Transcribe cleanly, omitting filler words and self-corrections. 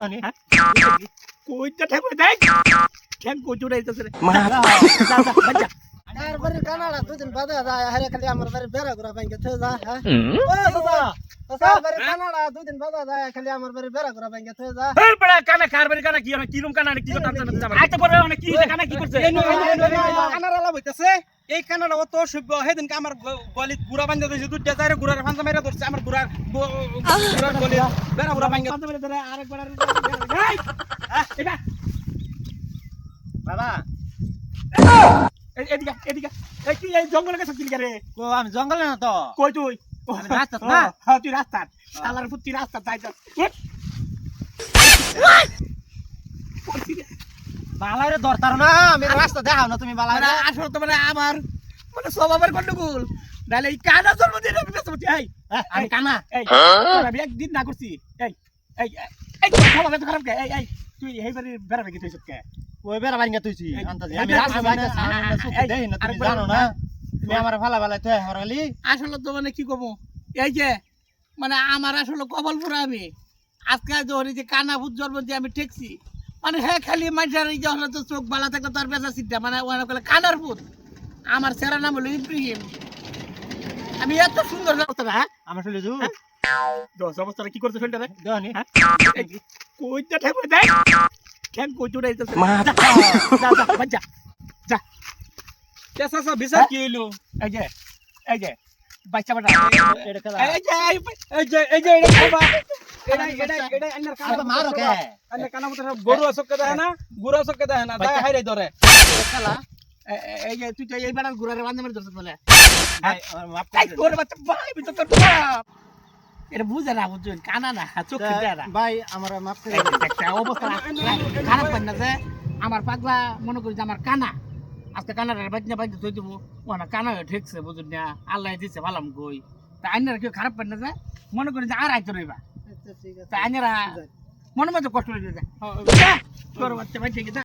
কইটা ঠাকুর দেখ ঠ্যাং কচুর আইতাছে রে যা যা বাচ্চা আর বাড়ি কানাডা দুদিন বাদে যায় হারে খালি আমার বাড়ি বেড়া ঘুরা বাইকে থে যা হ্যাঁ ও দাদা বাড়ি কানাডা দুদিন বাদে যায় খালি আমার বাড়ি বেড়া ঘুরা বাইকে থে যা হেল বড়া কানা কারবারি কানা কি কি রুম কানা কি কথা জানা আইতে পড়বে মানে কি কানা কি করছে কানাডা লাভ হইতাছে এই কানাডা অত সভ্য সেদিনকে আমার গলিত গুড়া বান্ধা দিয়েছে দুধটা যাই গুড়ার ফান্সা মেরে ধরছে আমার গুড়ার গলি বেড়া গুড়া বাঙ্গা আরেকবার এটা বাবা এদিকে এদিকে এই কি এই জঙ্গলে গেছ কি রে ও আমি জঙ্গলে না তো কই তুই আমি রাস্তাত না হ্যাঁ তুই রাস্তাত শালার ফুটি রাস্তা যাইছ বালারে ধরতার না আমি রাস্তা দেখাও না তুমি বালারে আসলে তো মানে আমার মানে স্বভাবের গন্ডগোল নাহলে এই কানা জন্মদিন আমি বেঁচে বলছি এই আমি কানা এই আমি একদিন না করছি এই এই এই স্বভাব এত খারাপ কে এই এই তুই এইবারে বেড়াবে কি তুই সবকে ওই বেড়া বাঙ্গা তুইছি আন্তাজি আমি এই রাস্তা বেড়া বাইনা সুখী দেই না তুমি জানো না তুমি আমার ভালা ভালা তো হরালি আসলে তো মানে কি কব এই যে মানে আমার আসলে কবল পুরা আমি আজকে ধরি যে কানা ভূত জন্ম দিয়ে আমি ঠেকছি মানে হ্যাঁ খালি মানুষের এই যে হলো তো চোখ বালা থাকলে তার বেচা সিটটা মানে ওখানে বলে কানার ভূত আমার সেরা নাম হলো ইব্রাহিম আমি এত সুন্দর অবস্থা হ্যাঁ আমার শুলে জু দশ অবস্থাটা কি করছে ফেলটা দেখ দনি কইটা ঠাকুর দেখ ঠ্যাং কচুর আইতাছে যা যা বাচ্চা যা কেসা বিচার কি হইলো এই যে বাচ্চা বাটা এটা কালা এই যে এই যে এটা খাবা এটা আন্নার আরে কানা মারো কে আন্নার কানা মতো গরু আসকে দেয় না গুড়া আসকে দেয় না দায় হাইরে ধরে কালা এই যে তুই তো এই বেড়ার ঘুরারে বান্ধে মেরে ধরছিস বলে ভাই মাফ এই তোর বাচ্চা ভাই বিতো তোর বাপ এটা বুঝে না বুঝুন কানা না চোখ দেয় না ভাই আমার মাফ করে একটা অবস্থা খারাপ হয় না যে আমার পাগলা মনে করি যে আমার কানা আজকে কানাডার বাজনা বাজনা তুই দেবো ও না কানা হয়ে ঠেকছে বুঝুন না আল্লাহ দিচ্ছে ভালাম কই তা আইনারা কেউ খারাপ পায় না যে মনে করি যে আর আইতে রইবা ঠিক আছে তা আইনারা মনে মধ্যে কষ্ট হয়ে যায় তোর বাচ্চা ভাই ঠিক আছে